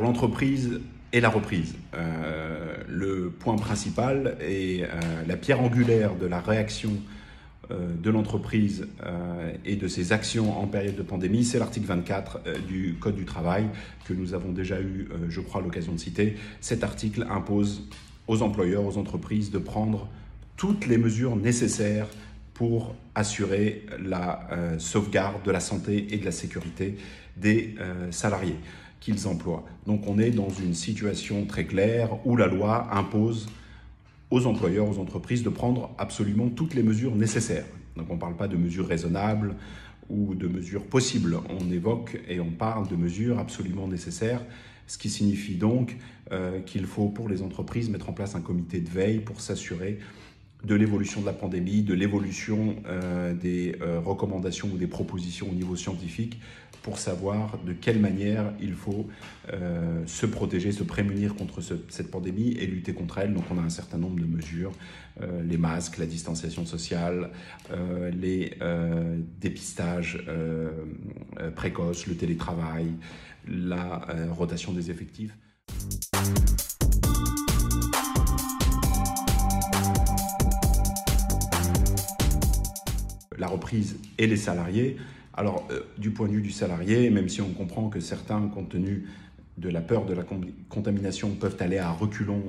Alors l'entreprise et la reprise. Le point principal et la pierre angulaire de la réaction de l'entreprise et de ses actions en période de pandémie, c'est l'article 24 du Code du travail que nous avons déjà eu, je crois, l'occasion de citer. Cet article impose aux employeurs, aux entreprises de prendre toutes les mesures nécessaires pour assurer la sauvegarde de la santé et de la sécurité des salariés qu'ils emploient. Donc on est dans une situation très claire où la loi impose aux employeurs, aux entreprises de prendre absolument toutes les mesures nécessaires. Donc on ne parle pas de mesures raisonnables ou de mesures possibles, on évoque et on parle de mesures absolument nécessaires, ce qui signifie donc qu'il faut pour les entreprises mettre en place un comité de veille pour s'assurer de l'évolution de la pandémie, de l'évolution des recommandations ou des propositions au niveau scientifique pour savoir de quelle manière il faut se protéger, se prémunir contre cette pandémie et lutter contre elle. Donc on a un certain nombre de mesures, les masques, la distanciation sociale, les dépistages précoces, le télétravail, la rotation des effectifs. La reprise et les salariés. Alors, du point de vue du salarié, même si on comprend que certains, compte tenu de la peur de la contamination, peuvent aller à reculons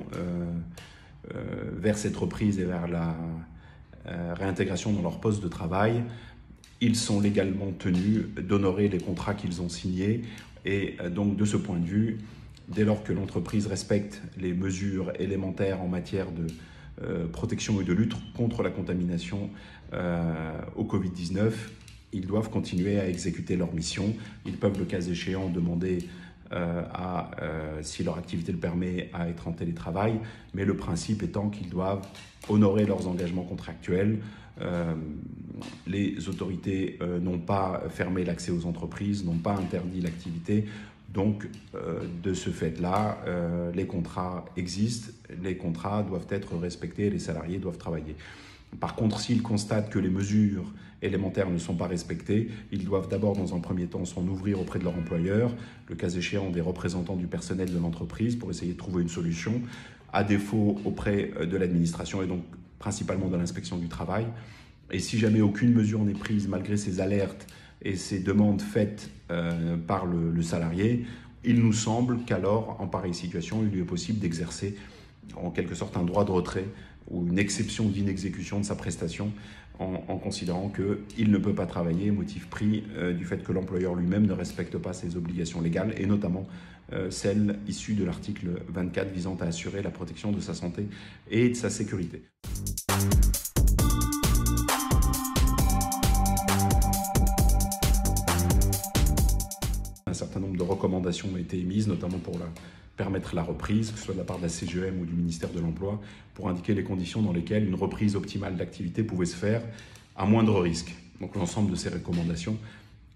vers cette reprise et vers la réintégration dans leur poste de travail, ils sont légalement tenus d'honorer les contrats qu'ils ont signés. Et donc, de ce point de vue, dès lors que l'entreprise respecte les mesures élémentaires en matière de protection et de lutte contre la contamination au Covid-19, ils doivent continuer à exécuter leur mission. Ils peuvent, le cas échéant, demander si leur activité le permet, à être en télétravail, mais le principe étant qu'ils doivent honorer leurs engagements contractuels. Les autorités n'ont pas fermé l'accès aux entreprises, n'ont pas interdit l'activité. Donc, de ce fait-là, les contrats existent, les contrats doivent être respectés, les salariés doivent travailler. Par contre, s'ils constatent que les mesures élémentaires ne sont pas respectées, ils doivent d'abord, dans un premier temps, s'en ouvrir auprès de leur employeur, le cas échéant des représentants du personnel de l'entreprise, pour essayer de trouver une solution, à défaut auprès de l'administration et donc principalement de l'inspection du travail. Et si jamais aucune mesure n'est prise, malgré ces alertes et ces demandes faites par le salarié, il nous semble qu'alors, en pareille situation, il lui est possible d'exercer en quelque sorte un droit de retrait ou une exception d'inexécution de sa prestation en considérant qu'il ne peut pas travailler, motif pris du fait que l'employeur lui-même ne respecte pas ses obligations légales et notamment celles issues de l'article 24 visant à assurer la protection de sa santé et de sa sécurité. Un certain nombre de recommandations ont été émises, notamment pour permettre la reprise, que ce soit de la part de la CGEM ou du ministère de l'Emploi, pour indiquer les conditions dans lesquelles une reprise optimale d'activité pouvait se faire à moindre risque. Donc l'ensemble de ces recommandations,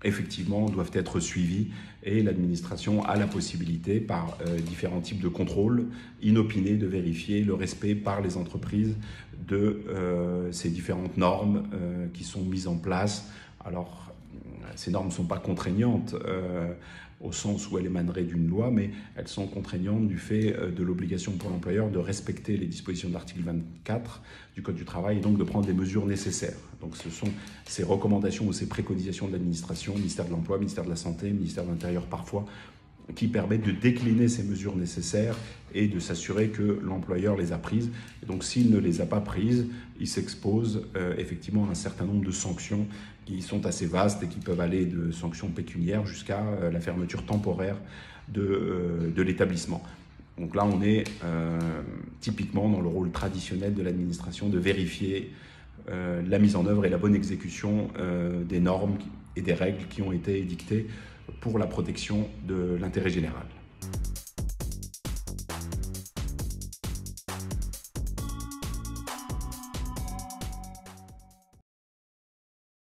effectivement, doivent être suivies et l'administration a la possibilité, par différents types de contrôles inopinés, de vérifier le respect par les entreprises de ces différentes normes qui sont mises en place. Alors, ces normes ne sont pas contraignantes au sens où elles émaneraient d'une loi, mais elles sont contraignantes du fait de l'obligation pour l'employeur de respecter les dispositions de l'article 24 du Code du travail et donc de prendre les mesures nécessaires. Donc ce sont ces recommandations ou ces préconisations de l'administration, ministère de l'Emploi, ministère de la Santé, ministère de l'Intérieur parfois, qui permettent de décliner ces mesures nécessaires et de s'assurer que l'employeur les a prises. Et donc s'il ne les a pas prises, il s'expose effectivement à un certain nombre de sanctions qui sont assez vastes et qui peuvent aller de sanctions pécuniaires jusqu'à la fermeture temporaire de l'établissement. Donc là, on est typiquement dans le rôle traditionnel de l'administration de vérifier la mise en œuvre et la bonne exécution des normes et des règles qui ont été édictées pour la protection de l'intérêt général.